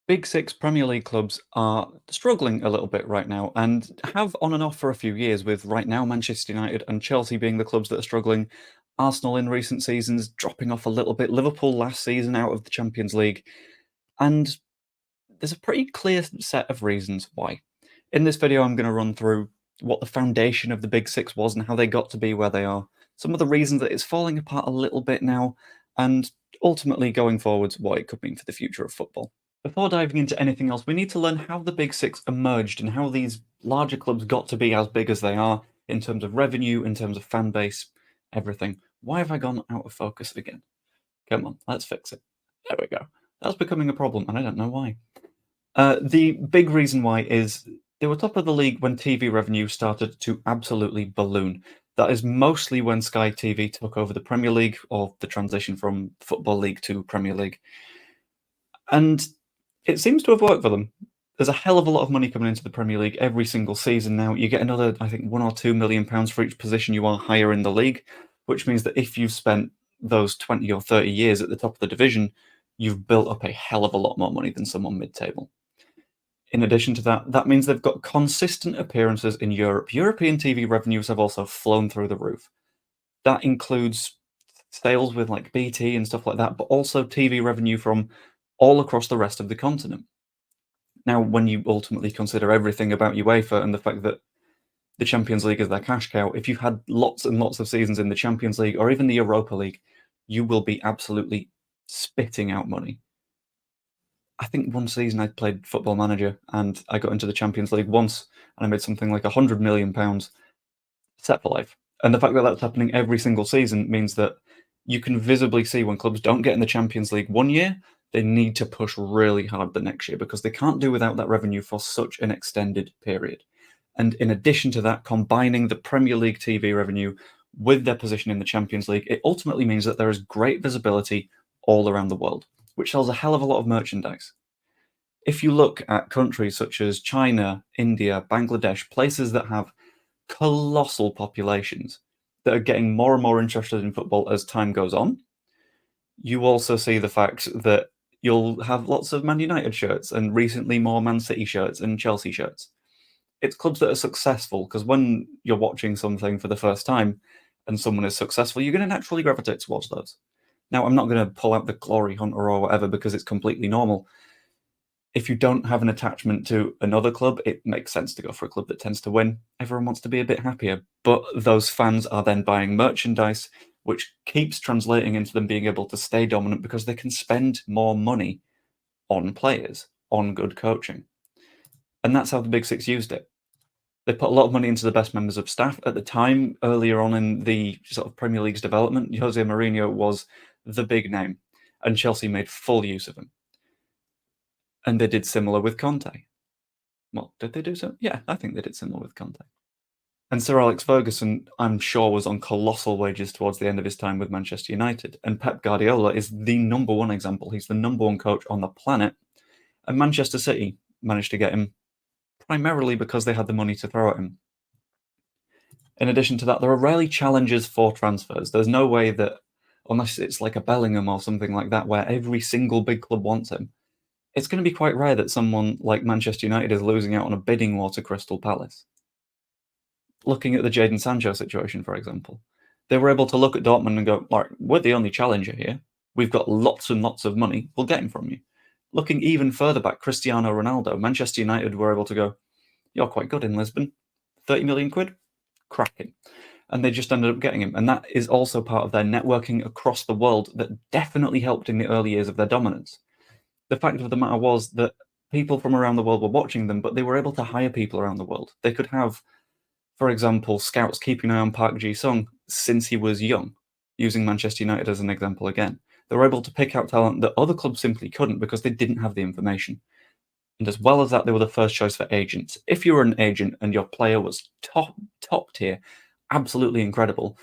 Big Six Premier League clubs are struggling a little bit right now and have on and off for a few years, with right now Manchester United and Chelsea being the clubs that are struggling. Arsenal in recent seasons dropping off a little bit. Liverpool last season out of the Champions League. And there's a pretty clear set of reasons why. In this video, I'm going to run through what the foundation of the Big Six was and how they got to be where they are, some of the reasons that it's falling apart a little bit now, and ultimately going forwards, what it could mean for the future of football. Before diving into anything else, we need to learn how the Big Six emerged and how these larger clubs got to be as big as they are in terms of revenue, in terms of fan base, everything. Why have I gone out of focus again? Come on, let's fix it. There we go. That's becoming a problem, and I don't know why. The big reason why is they were top of the league when TV revenue started to absolutely balloon. That is mostly when Sky TV took over the Premier League, or the transition from Football League to Premier League. And it seems to have worked for them. There's a hell of a lot of money coming into the Premier League every single season now. You get another, I think, £1 or £2 million for each position you are higher in the league, which means that if you've spent those 20 or 30 years at the top of the division, you've built up a hell of a lot more money than someone mid-table. In addition to that, that means they've got consistent appearances in Europe. European TV revenues have also flown through the roof. That includes sales with like BT and stuff like that, but also TV revenue from all across the rest of the continent. Now, when you ultimately consider everything about UEFA and the fact that the Champions League is their cash cow, if you've had lots and lots of seasons in the Champions League or even the Europa League, you will be absolutely spitting out money. I think one season I played Football Manager and I got into the Champions League once and I made something like £100 million set for life. And the fact that that's happening every single season means that you can visibly see when clubs don't get in the Champions League one year, they need to push really hard the next year because they can't do without that revenue for such an extended period. And in addition to that, combining the Premier League TV revenue with their position in the Champions League, it ultimately means that there is great visibility all around the world, which sells a hell of a lot of merchandise. If you look at countries such as China, India, Bangladesh, places that have colossal populations that are getting more and more interested in football as time goes on, you also see the fact that you'll have lots of Man United shirts and recently more Man City shirts and Chelsea shirts. It's clubs that are successful because when you're watching something for the first time and someone is successful, you're going to naturally gravitate towards those. Now, I'm not going to pull out the glory hunter or whatever because it's completely normal. If you don't have an attachment to another club, it makes sense to go for a club that tends to win. Everyone wants to be a bit happier, but those fans are then buying merchandise, which keeps translating into them being able to stay dominant because they can spend more money on players, on good coaching. And that's how the Big Six used it. They put a lot of money into the best members of staff. At the time, earlier on in the sort of Premier League's development, Jose Mourinho was the big name, and Chelsea made full use of him. And they did similar with Conte. Well, did they do so? Yeah, I think they did similar with Conte. And Sir Alex Ferguson, I'm sure, was on colossal wages towards the end of his time with Manchester United. And Pep Guardiola is the number one example. He's the number one coach on the planet. And Manchester City managed to get him primarily because they had the money to throw at him. In addition to that, there are rarely challenges for transfers. There's no way that, unless it's like a Bellingham or something like that, where every single big club wants him, it's going to be quite rare that someone like Manchester United is losing out on a bidding war to Crystal Palace. Looking at the Jadon Sancho situation, for example, they were able to look at Dortmund and go, "All right, we're the only challenger here. We've got lots and lots of money. We'll get him from you." Looking even further back, Cristiano Ronaldo, Manchester United were able to go, "You're quite good in Lisbon. 30 million quid? Cracking." And they just ended up getting him. And that is also part of their networking across the world that definitely helped in the early years of their dominance. The fact of the matter was that people from around the world were watching them, but they were able to hire people around the world. They could have, for example, scouts keeping an eye on Park Ji-sung since he was young, using Manchester United as an example again. They were able to pick out talent that other clubs simply couldn't because they didn't have the information. And as well as that, they were the first choice for agents. If you were an agent and your player was top tier, absolutely incredible,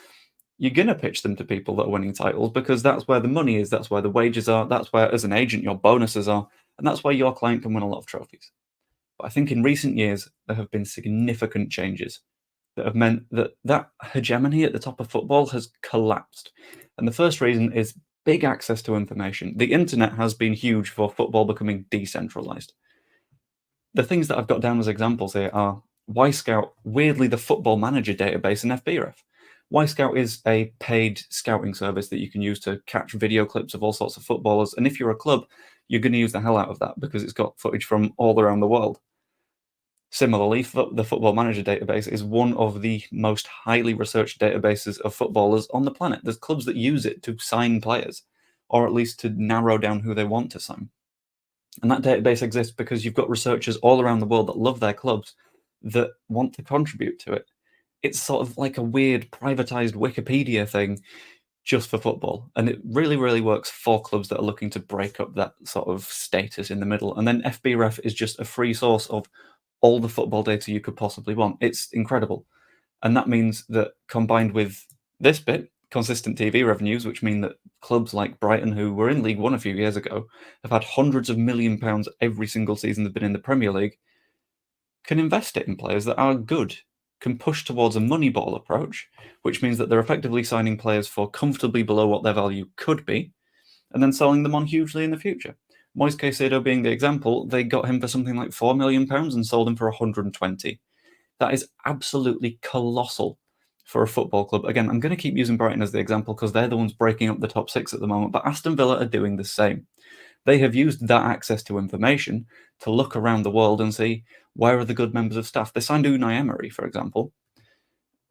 you're going to pitch them to people that are winning titles because that's where the money is, that's where the wages are, that's where, as an agent, your bonuses are, and that's where your client can win a lot of trophies. But I think in recent years, there have been significant changes that have meant that that hegemony at the top of football has collapsed. And the first reason is big access to information. The internet has been huge for football becoming decentralized. The things that I've got down as examples here are Scout, weirdly the Football Manager database, and FBref. Scout is a paid scouting service that you can use to catch video clips of all sorts of footballers. And if you're a club, you're going to use the hell out of that because it's got footage from all around the world. Similarly, the Football Manager database is one of the most highly researched databases of footballers on the planet. There's clubs that use it to sign players, or at least to narrow down who they want to sign. And that database exists because you've got researchers all around the world that love their clubs that want to contribute to it. It's sort of like a weird privatized Wikipedia thing just for football. And it really, really works for clubs that are looking to break up that sort of status in the middle. And then FBref is just a free source of all the football data you could possibly want. It's incredible. And that means that combined with this bit, consistent TV revenues, which mean that clubs like Brighton, who were in League One a few years ago, have had hundreds of £1 million every single season they've been in the Premier League, can invest it in players that are good, can push towards a Moneyball approach, which means that they're effectively signing players for comfortably below what their value could be, and then selling them on hugely in the future. Moise Caicedo being the example, they got him for something like £4 million and sold him for 120. That is absolutely colossal for a football club. Again, I'm going to keep using Brighton as the example because they're the ones breaking up the top six at the moment, but Aston Villa are doing the same. They have used that access to information to look around the world and see where are the good members of staff. They signed Unai Emery, for example,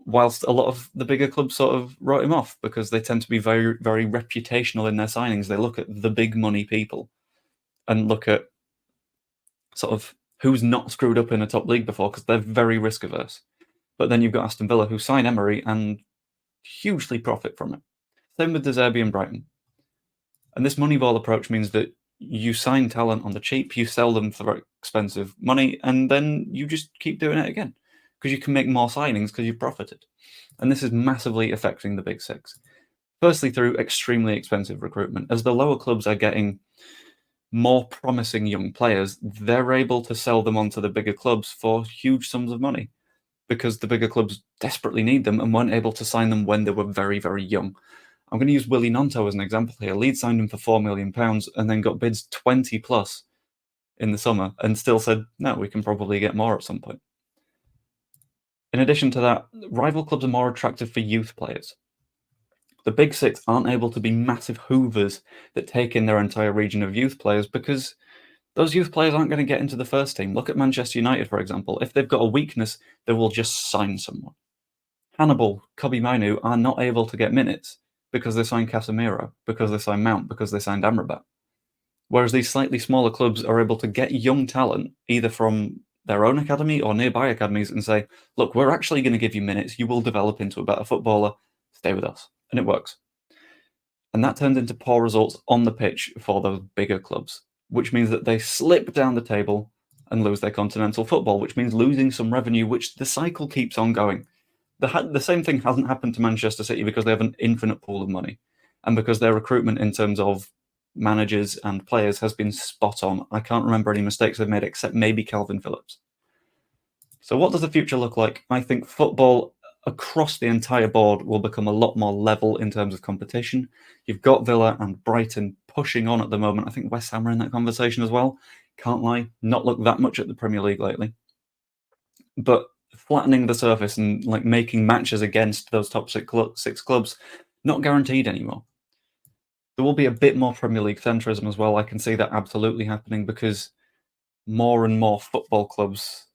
whilst a lot of the bigger clubs sort of wrote him off because they tend to be very, very reputational in their signings. They look at the big money people and look at sort of who's not screwed up in a top league before because they're very risk averse. But then you've got Aston Villa who sign Emery and hugely profit from it. Same with De Zerbi and Brighton. And this Moneyball approach means that you sign talent on the cheap, you sell them for very expensive money, and then you just keep doing it again because you can make more signings because you've profited. And this is massively affecting the big six. Firstly, through extremely expensive recruitment. As the lower clubs are getting more promising young players, they're able to sell them onto the bigger clubs for huge sums of money because the bigger clubs desperately need them and weren't able to sign them when they were very, very young. I'm going to use Willy Gnonto as an example here. Leeds signed him for £4 million and then got bids 20 plus in the summer and still said, no, we can probably get more at some point. In addition to that, rival clubs are more attractive for youth players. The big six aren't able to be massive hoovers that take in their entire region of youth players because those youth players aren't going to get into the first team. Look at Manchester United, for example. If they've got a weakness, they will just sign someone. Hannibal, Kobe Mainu are not able to get minutes because they signed Casemiro, because they signed Mount, because they signed Amrabat. Whereas these slightly smaller clubs are able to get young talent either from their own academy or nearby academies and say, look, we're actually going to give you minutes. You will develop into a better footballer. Stay with us. And it works. And that turns into poor results on the pitch for those bigger clubs, which means that they slip down the table and lose their continental football, which means losing some revenue, which the cycle keeps on going. The same thing hasn't happened to Manchester City because they have an infinite pool of money and because their recruitment in terms of managers and players has been spot on. I can't remember any mistakes they've made except maybe Calvin Phillips. So what does the future look like? I think football across the entire board will become a lot more level in terms of competition. You've got Villa and Brighton pushing on at the moment. I think West Ham are in that conversation as well. Can't lie, not looked that much at the Premier League lately. But flattening the surface and like making matches against those top six clubs, not guaranteed anymore. There will be a bit more Premier League centrism as well. I can see that absolutely happening because more and more football clubs,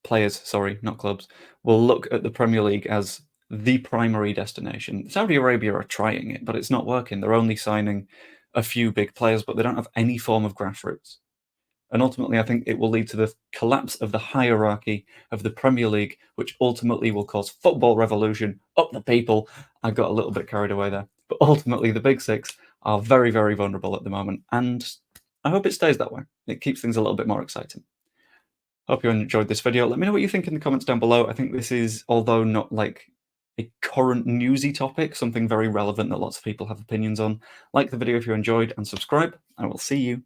players, sorry, not clubs, will look at the Premier League as the primary destination. Saudi Arabia are trying it, but it's not working. They're only signing a few big players, but they don't have any form of grassroots. And ultimately, I think it will lead to the collapse of the hierarchy of the Premier League, which ultimately will cause football revolution, up the people. I got a little bit carried away there. But ultimately, the big six are very, very vulnerable at the moment. And I hope it stays that way. It keeps things a little bit more exciting. Hope you enjoyed this video. Let me know what you think in the comments down below. I think this is, although not like a current newsy topic, something very relevant that lots of people have opinions on. Like the video if you enjoyed and subscribe. I will see you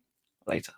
later.